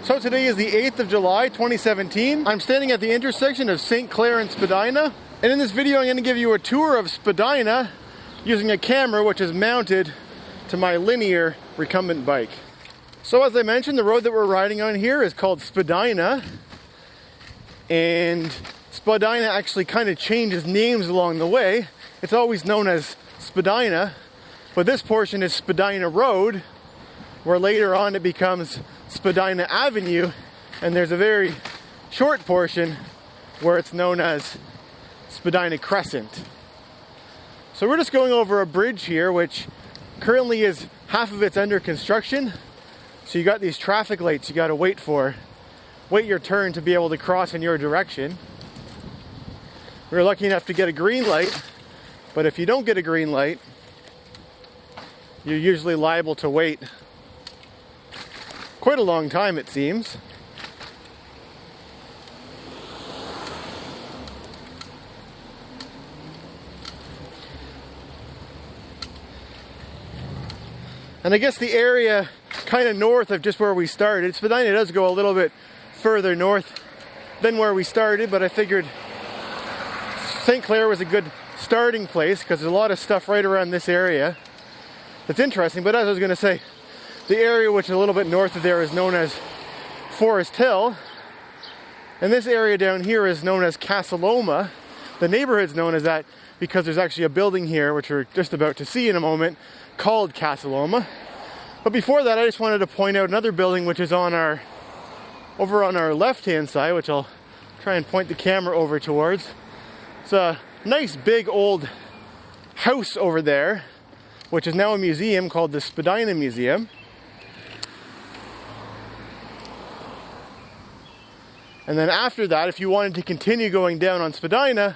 So today is the 8th of July, 2017. I'm standing at the intersection of St. Clair and Spadina. And in this video, I'm going to give you a tour of Spadina using a camera which is mounted to my linear recumbent bike. So as I mentioned, the road that we're riding on here is called Spadina. And Spadina actually kind of changes names along the way. It's always known as Spadina, but this portion is Spadina Road, where later on it becomes Spadina Avenue, and there's a very short portion where it's known as Spadina Crescent. So we're just going over a bridge here, which currently is half of it's under construction. So you got these traffic lights you got to wait your turn to be able to cross in your direction. We're lucky enough to get a green light, but if you don't get a green light, you're usually liable to wait quite a long time, it seems. And I guess the area kind of north of just where we started, Spadina does go a little bit further north than where we started, but I figured St. Clair was a good starting place because there's a lot of stuff right around this area that's interesting. But as I was going to say, the area which is a little bit north of there is known as Forest Hill, and this area down here is known as Casa Loma. The neighborhood's known as that because there's actually a building here, which we're just about to see in a moment, called Casa Loma. But before that, I just wanted to point out another building which is over on our left-hand side, which I'll try and point the camera over towards. It's a nice big old house over there, which is now a museum called the Spadina Museum. And then after that, if you wanted to continue going down on Spadina,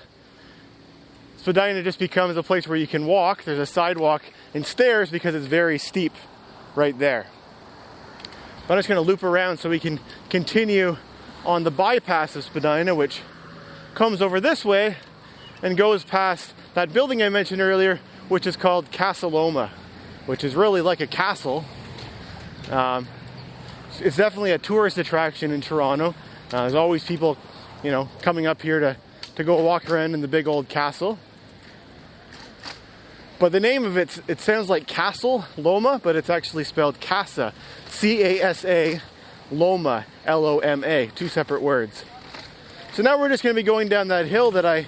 Spadina just becomes a place where you can walk. There's a sidewalk and stairs because it's very steep right there. But I'm just going to loop around so we can continue on the bypass of Spadina, which comes over this way and goes past that building I mentioned earlier, which is called Casa Loma, which is really like a castle. It's definitely a tourist attraction in Toronto. There's always people, coming up here to go walk around in the big old castle. But the name of it sounds like Castle Loma, but it's actually spelled Casa, C-A-S-A, Loma, L-O-M-A, two separate words. So now we're just going to be going down that hill that I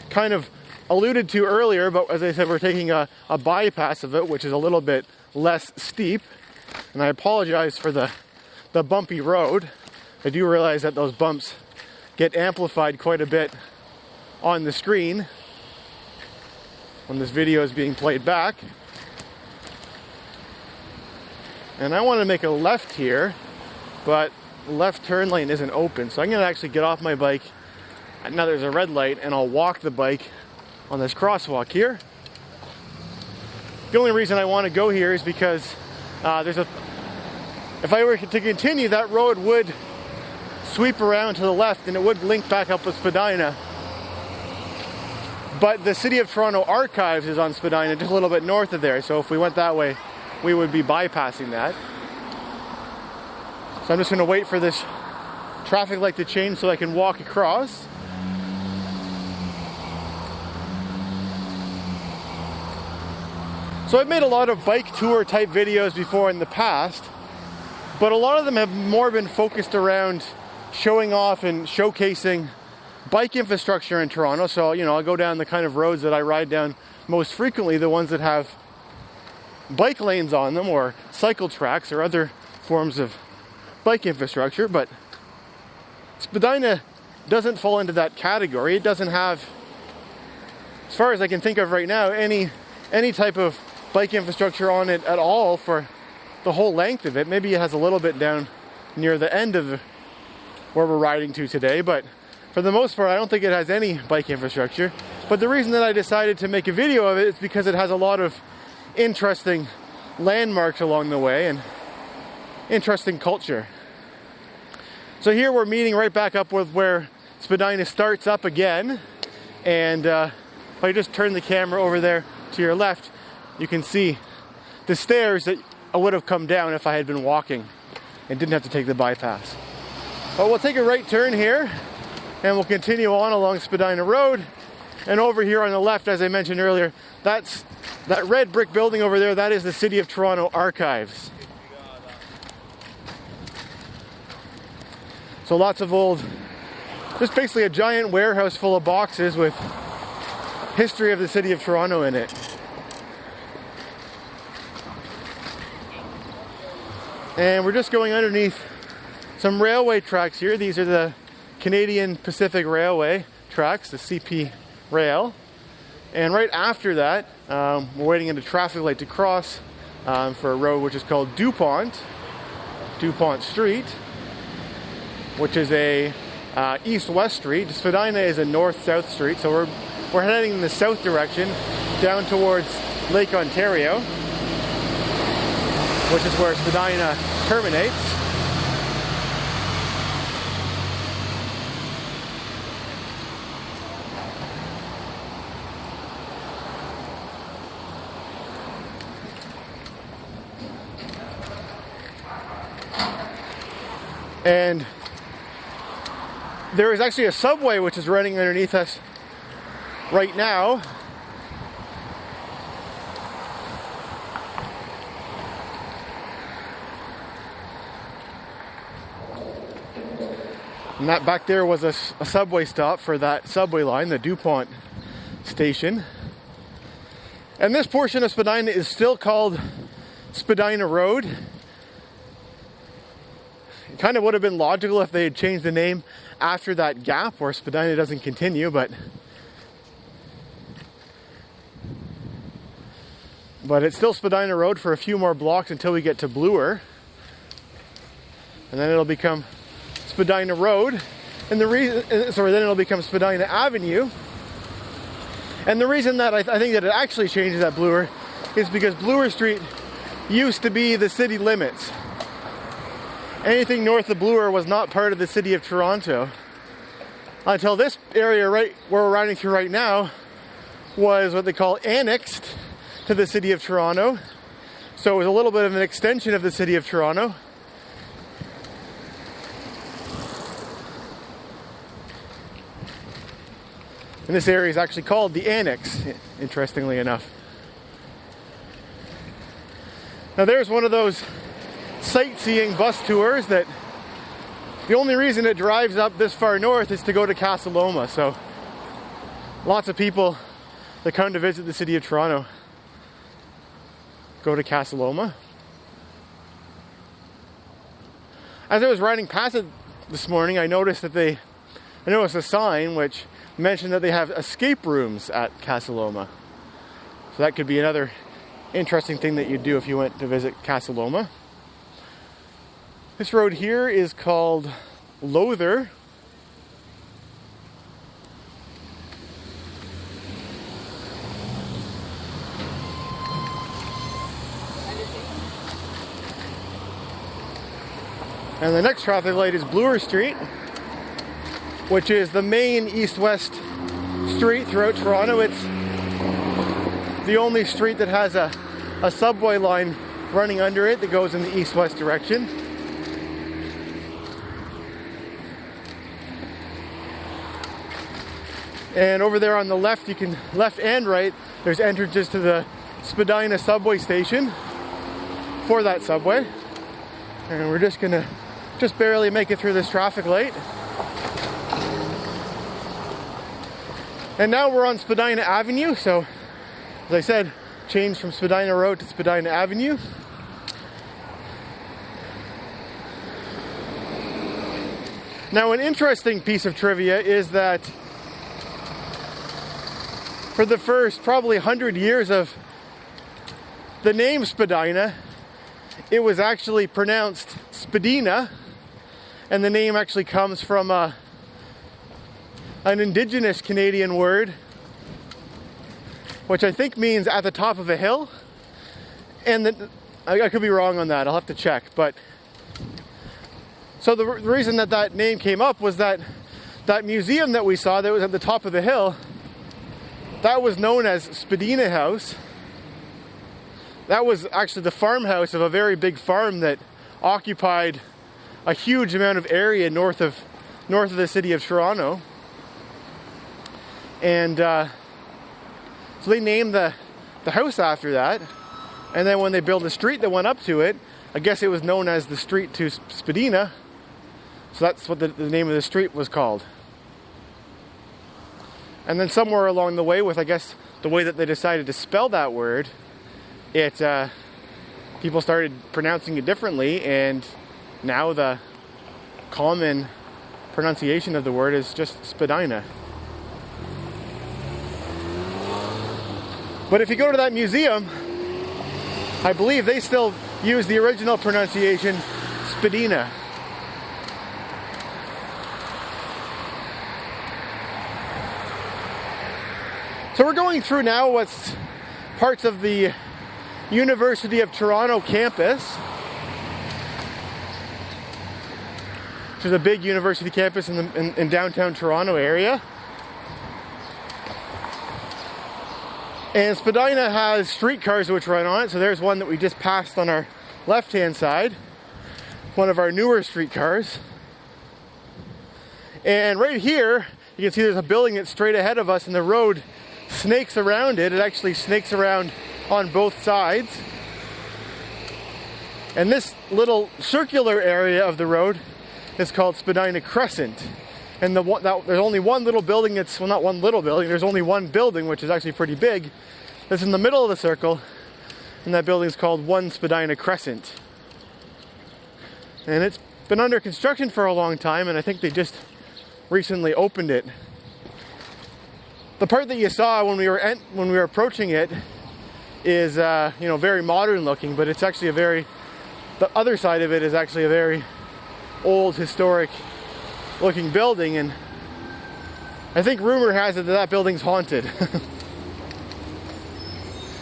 kind of alluded to earlier, but as I said, we're taking a bypass of it, which is a little bit less steep. And I apologize for the bumpy road. I do realize that those bumps get amplified quite a bit on the screen when this video is being played back. And I want to make a left here, but the left turn lane isn't open. So I'm going to actually get off my bike. Now there's a red light, and I'll walk the bike on this crosswalk here. The only reason I want to go here is because if I were to continue, that road would sweep around to the left and it would link back up with Spadina. But the City of Toronto Archives is on Spadina, just a little bit north of there. So if we went that way, we would be bypassing that. So I'm just going to wait for this traffic light to change so I can walk across. So I've made a lot of bike tour type videos before in the past, but a lot of them have more been focused around showing off and showcasing bike infrastructure in Toronto. So, I'll go down the kind of roads that I ride down most frequently, the ones that have bike lanes on them or cycle tracks or other forms of bike infrastructure. But Spadina doesn't fall into that category. It doesn't have, as far as I can think of right now, any type of bike infrastructure on it at all for the whole length of it. Maybe it has a little bit down near the end of where we're riding to today, but for the most part, I don't think it has any bike infrastructure. But the reason that I decided to make a video of it is because it has a lot of interesting landmarks along the way and interesting culture. So here we're meeting right back up with where Spadina starts up again. And if I just turn the camera over there to your left, you can see the stairs that I would have come down if I had been walking and didn't have to take the bypass. But we'll take a right turn here and we'll continue on along Spadina Road. And over here on the left, as I mentioned earlier, that red brick building over there, that is the City of Toronto Archives. So lots of old, just basically a giant warehouse full of boxes with history of the City of Toronto in it. And we're just going underneath some railway tracks here. These are the Canadian Pacific Railway tracks, the CP Rail. And right after that, we're waiting at a traffic light to cross for a road which is called Pont Street, which is a east-west street. Spadina is a north-south street, so we're heading in the south direction down towards Lake Ontario, which is where Spadina terminates. And there is actually a subway which is running underneath us right now. And that back there was a subway stop for that subway line, the Pont station. And this portion of Spadina is still called Spadina Road. It kind of would have been logical if they had changed the name after that gap where Spadina doesn't continue, but it's still Spadina Road for a few more blocks until we get to Bloor. And then it'll become Spadina Road. And then it'll become Spadina Avenue. And the reason that I think that it actually changes at Bloor is because Bloor Street used to be the city limits. Anything north of Bloor was not part of the City of Toronto until this area right where we're riding through right now was what they call annexed to the City of Toronto. So it was a little bit of an extension of the City of Toronto. And this area is actually called the Annex, interestingly enough. Now there's one of those sightseeing bus tours that the only reason it drives up this far north is to go to Casa Loma. So lots of people that come to visit the City of Toronto go to Casa Loma. As I was riding past it this morning, I noticed a sign which mentioned that they have escape rooms at Casa Loma. So that could be another interesting thing that you'd do if you went to visit Casa Loma. This road here is called Lowther. And the next traffic light is Bloor Street, which is the main east-west street throughout Toronto. It's the only street that has a subway line running under it that goes in the east-west direction. And over there on the left, left and right, there's entrances to the Spadina subway station for that subway. And we're just gonna barely make it through this traffic light. And now we're on Spadina Avenue. So, as I said, changed from Spadina Road to Spadina Avenue. Now, an interesting piece of trivia is that for the first probably 100 years of the name Spadina, it was actually pronounced Spadina, and the name actually comes from an indigenous Canadian word, which I think means at the top of a hill. And I could be wrong on that, I'll have to check. But so the reason that name came up was that museum that we saw that was at the top of the hill, that was known as Spadina House. That was actually the farmhouse of a very big farm that occupied a huge amount of area north of the city of Toronto. And so they named the house after that. And then when they built the street that went up to it, I guess it was known as the street to Spadina. So that's what the name of the street was called. And then somewhere along the way, with I guess the way that they decided to spell that word, people started pronouncing it differently, and now the common pronunciation of the word is just Spadina. But if you go to that museum, I believe they still use the original pronunciation, Spadina. So we're going through now what's parts of the University of Toronto campus, which is a big university campus in downtown Toronto area. And Spadina has streetcars which run on it. So there's one that we just passed on our left-hand side, one of our newer streetcars. And right here, you can see there's a building that's straight ahead of us, and the road snakes around it. It actually snakes around on both sides. And this little circular area of the road is called Spadina Crescent. And there's only one little building, well, not one little building, there's only one building, which is actually pretty big, that's in the middle of the circle, and that building is called 1 Spadina Crescent. And it's been under construction for a long time, and I think they just recently opened it. The part that you saw when we were approaching it is, very modern looking, but it's actually the other side of it is actually a very old, historic looking building, and I think rumor has it that building's haunted.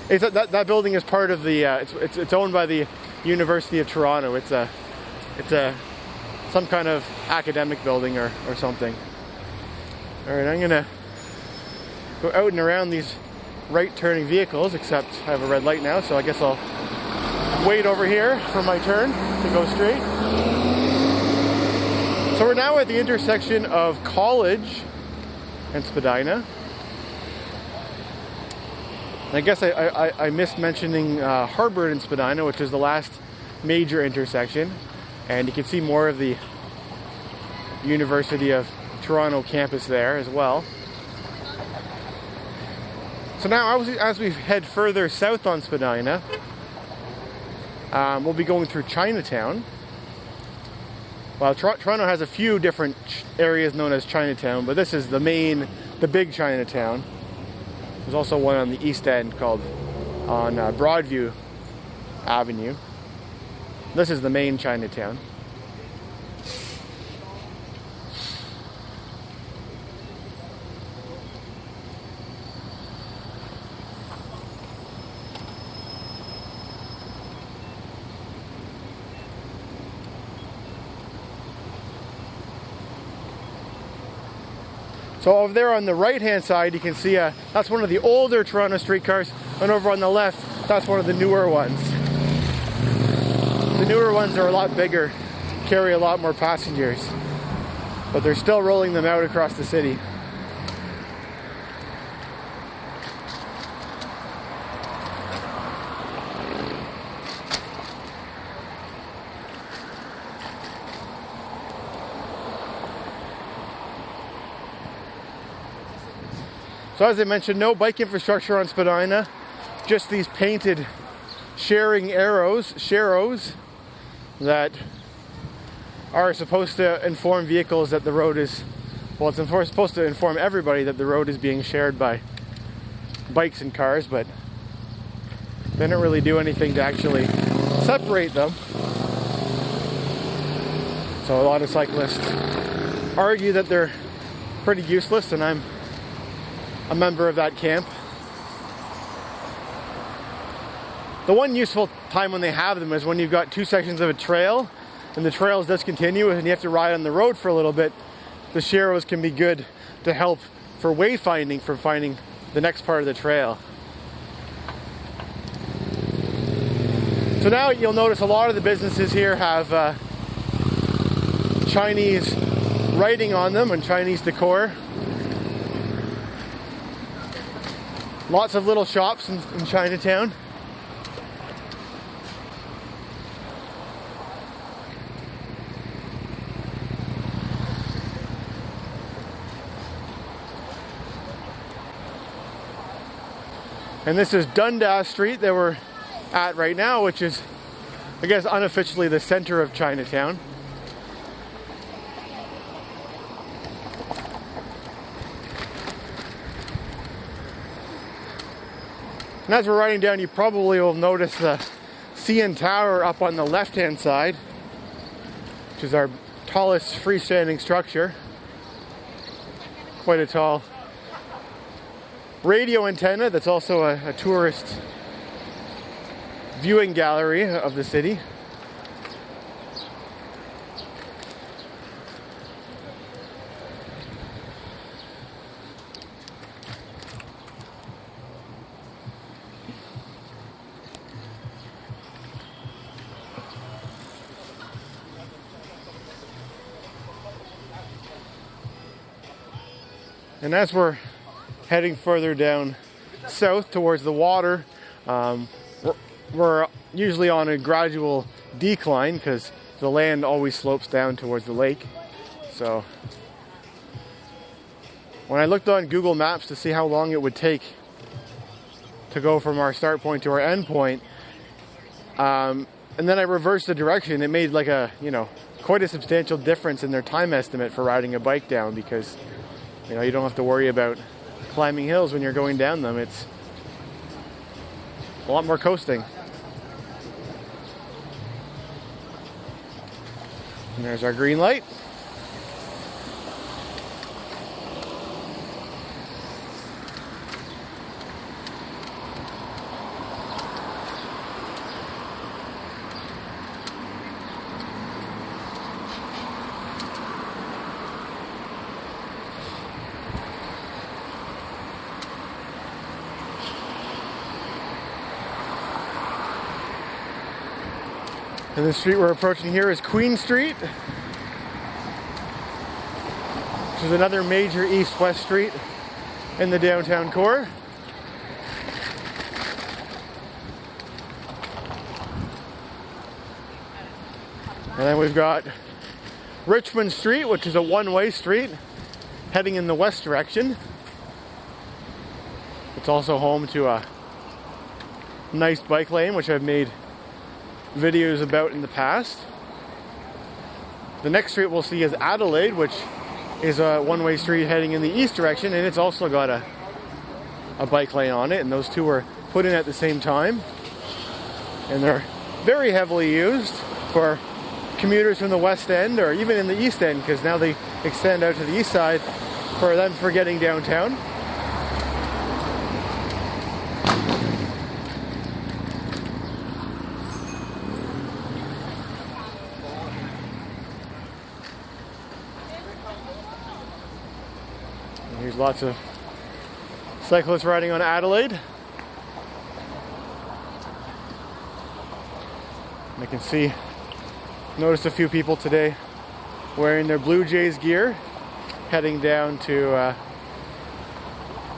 That building is part of the it's owned by the University of Toronto. It's some kind of academic building or something. All right, I'm gonna go out and around these right turning vehicles, except I have a red light now, so I guess I'll wait over here for my turn to go straight. So we're now at the intersection of College and Spadina. And I guess I missed mentioning Harbour and Spadina, which is the last major intersection. And you can see more of the University of Toronto campus there as well. So now as we head further south on Spadina, we'll be going through Chinatown. Well, Toronto has a few different areas known as Chinatown, but this is the big Chinatown. There's also one on the east end called on Broadview Avenue. This is the main Chinatown. So over there on the right-hand side, you can see that's one of the older Toronto streetcars, and over on the left, that's one of the newer ones. The newer ones are a lot bigger, carry a lot more passengers, but they're still rolling them out across the city. So as I mentioned, no bike infrastructure on Spadina, just these painted sharing arrows that are supposed to inform vehicles that the road is, well, it's supposed to inform everybody that the road is being shared by bikes and cars, but they don't really do anything to actually separate them. So a lot of cyclists argue that they're pretty useless, and I'm a member of that camp. The one useful time when they have them is when you've got two sections of a trail and the trail is discontinuous and you have to ride on the road for a little bit. The sharrows can be good to help for wayfinding, for finding the next part of the trail. So now you'll notice a lot of the businesses here have Chinese writing on them and Chinese decor. Lots of little shops in Chinatown. And this is Dundas Street that we're at right now, which is, I guess, unofficially the center of Chinatown. And as we're riding down, you probably will notice the CN Tower up on the left-hand side, which is our tallest freestanding structure. Quite a tall radio antenna that's also a tourist viewing gallery of the city. And as we're heading further down south towards the water, we're usually on a gradual decline because the land always slopes down towards the lake. So when I looked on Google Maps to see how long it would take to go from our start point to our end point, and then I reversed the direction, it made like a, quite a substantial difference in their time estimate for riding a bike down, because you don't have to worry about climbing hills when you're going down them. It's a lot more coasting. And there's our green light. And the street we're approaching here is Queen Street, which is another major east-west street in the downtown core. And then we've got Richmond Street, which is a one-way street heading in the west direction. It's also home to a nice bike lane, which I've made videos about in the past. The next street we'll see is Adelaide, which is a one-way street heading in the east direction, and it's also got a bike lane on it, and those two were put in at the same time. And they're very heavily used for commuters from the west end or even in the east end, because now they extend out to the east side for them for getting downtown. There's lots of cyclists riding on Adelaide. And I can noticed a few people today wearing their Blue Jays gear, heading down to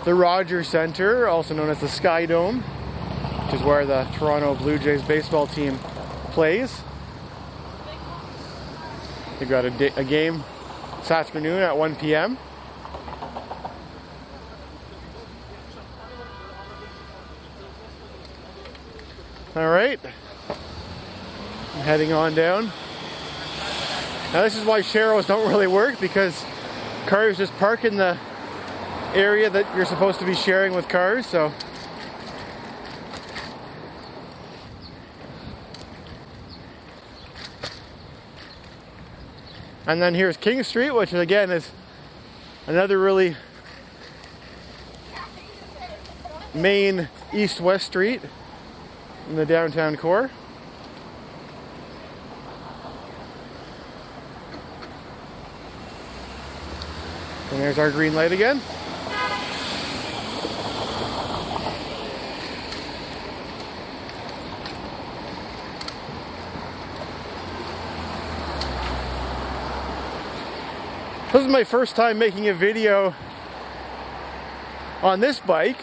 the Rogers Centre, also known as the Sky Dome, which is where the Toronto Blue Jays baseball team plays. They got a game this afternoon at 1 p.m. All right, I'm heading on down. Now this is why sharrows don't really work, because cars just park in the area that you're supposed to be sharing with cars, so. And then here's King Street, which again is another really main east-west street in the downtown core. And there's our green light again. This is my first time making a video on this bike.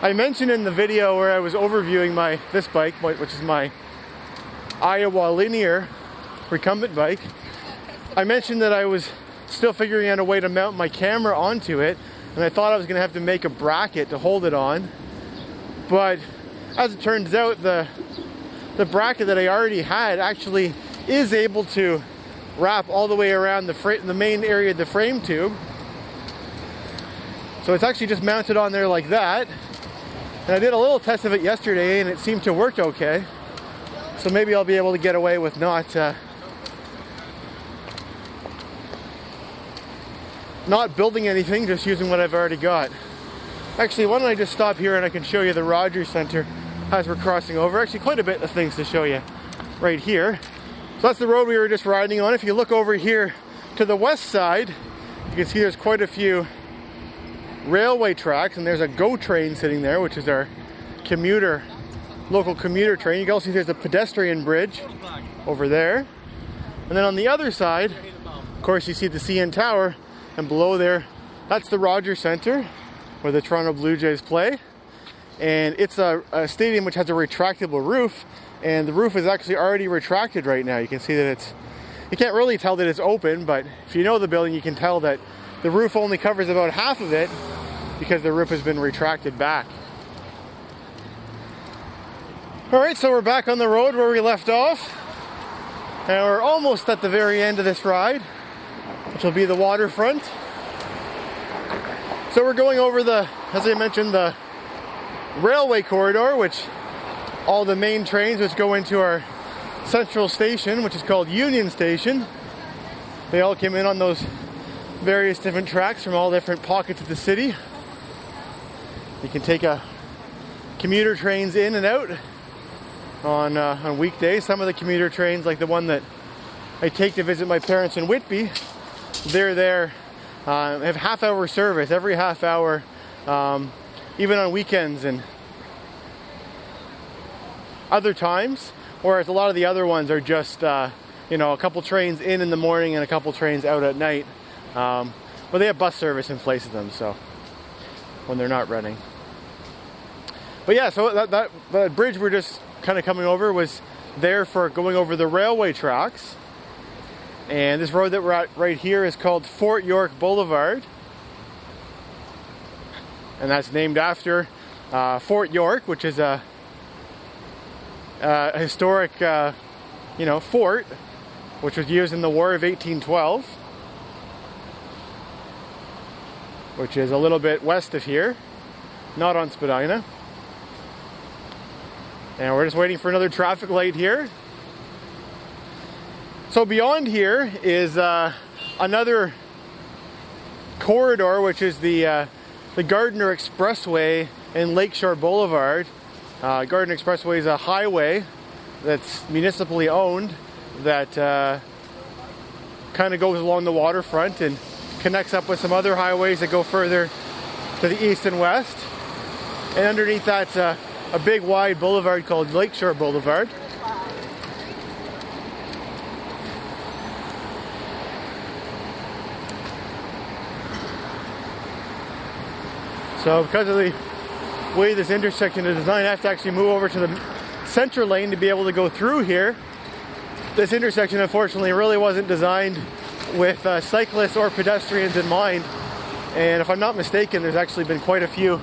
I mentioned in the video where I was overviewing this bike, which is my Iowa linear recumbent bike, I mentioned that I was still figuring out a way to mount my camera onto it, and I thought I was going to have to make a bracket to hold it on. But as it turns out, the bracket that I already had actually is able to wrap all the way around the main area of the frame tube. So it's actually just mounted on there like that. And I did a little test of it yesterday and it seemed to work okay. So maybe I'll be able to get away with not building anything, just using what I've already got. Actually, why don't I just stop here and I can show you the Rogers Center as we're crossing over. Actually, quite a bit of things to show you right here. So that's the road we were just riding on. If you look over here to the west side, you can see there's quite a few railway tracks, and there's a GO train sitting there, which is our local commuter train. You can also see there's a pedestrian bridge over there. And then on the other side, of course, you see the CN Tower, and below there, that's the Rogers Center, where the Toronto Blue Jays play. And it's a stadium which has a retractable roof, and the roof is actually already retracted right now. You can see that you can't really tell that it's open, but if you know the building, you can tell that the roof only covers about half of it because the roof has been retracted back. All right, so we're back on the road where we left off, and we're almost at the very end of this ride, which will be the waterfront. So we're going over as I mentioned, the railway corridor, which all the main trains which go into our central station, which is called Union Station, they all came in on those various different tracks from all different pockets of the city. You can take commuter trains in and out on weekdays. Some of the commuter trains, like the one that I take to visit my parents in Whitby, they're there, have half-hour service every half hour, even on weekends and other times, whereas a lot of the other ones are just a couple trains in the morning and a couple trains out at night. But they have bus service in place of them, so when they're not running. But yeah, so that bridge we're just kind of coming over was there for going over the railway tracks. And this road that we're at right here is called Fort York Boulevard. And that's named after Fort York, which is a historic fort, which was used in the War of 1812, which is a little bit west of here, not on Spadina. And we're just waiting for another traffic light here. So beyond here is another corridor, which is the Gardiner Expressway and Lakeshore Boulevard. Gardiner Expressway is a highway that's municipally owned that kind of goes along the waterfront and connects up with some other highways that go further to the east and west. And underneath that's a big wide boulevard called Lakeshore Boulevard. So because of the way this intersection is designed, I have to actually move over to the center lane to be able to go through here. This intersection, unfortunately, really wasn't designed with cyclists or pedestrians in mind. And if I'm not mistaken, there's actually been quite a few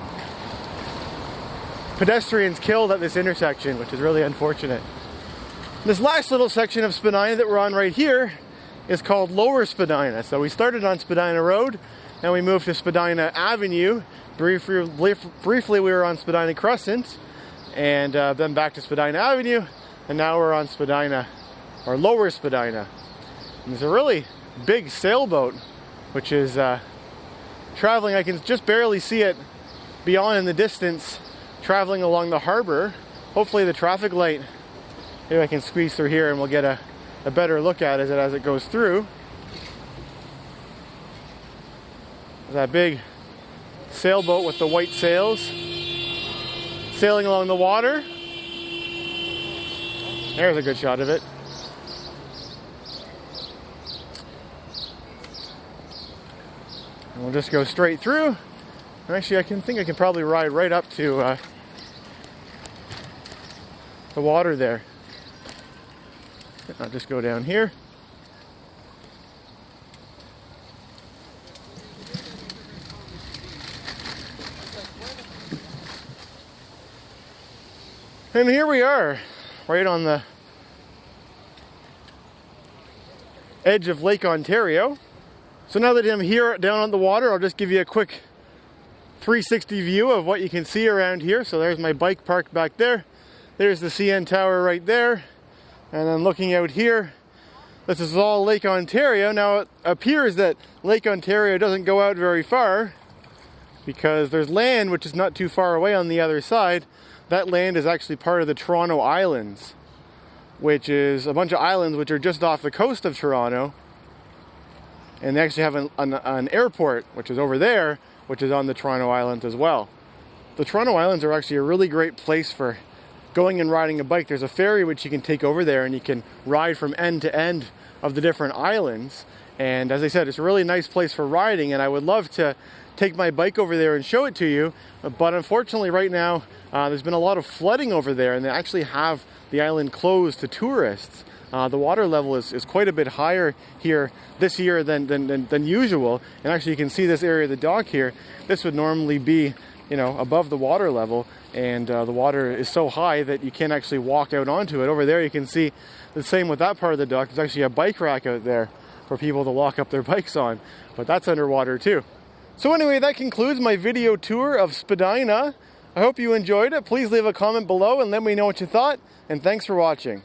pedestrians killed at this intersection, which is really unfortunate. This last little section of Spadina that we're on right here is called Lower Spadina. So we started on Spadina Road, and we moved to Spadina Avenue. Briefly we were on Spadina Crescent, and then back to Spadina Avenue, and now we're on Spadina, or Lower Spadina. And there's a really big sailboat, which is traveling. I can just barely see it beyond in the distance, traveling along the harbor. Hopefully the traffic light, maybe I can squeeze through here and we'll get a better look at it as it goes through. That big sailboat with the white sails sailing along the water. There's a good shot of it. And we'll just go straight through. Actually, I think I can probably ride right up to the water there. I'll just go down here. And here we are, right on the edge of Lake Ontario. So now that I'm here down on the water, I'll just give you a quick 360 view of what you can see around here. So there's my bike parked back there. There's the CN Tower right there. And then looking out here, this is all Lake Ontario. Now it appears that Lake Ontario doesn't go out very far because there's land which is not too far away on the other side. That land is actually part of the Toronto Islands, which is a bunch of islands which are just off the coast of Toronto. And they actually have an airport, which is over there, which is on the Toronto Islands as well. The Toronto Islands are actually a really great place for going and riding a bike. There's a ferry which you can take over there and you can ride from end to end of the different islands. And as I said, it's a really nice place for riding, and I would love to take my bike over there and show it to you. But unfortunately right now, there's been a lot of flooding over there, and they actually have the island closed to tourists. The water level is quite a bit higher here this year than usual. And actually you can see this area of the dock here. This would normally be, you know, above the water level, and the water is so high that you can't actually walk out onto it. Over there you can see the same with that part of the dock. There's actually a bike rack out there for people to lock up their bikes on, but that's underwater too. So anyway, that concludes my video tour of Spadina. I hope you enjoyed it. Please leave a comment below and let me know what you thought, and thanks for watching.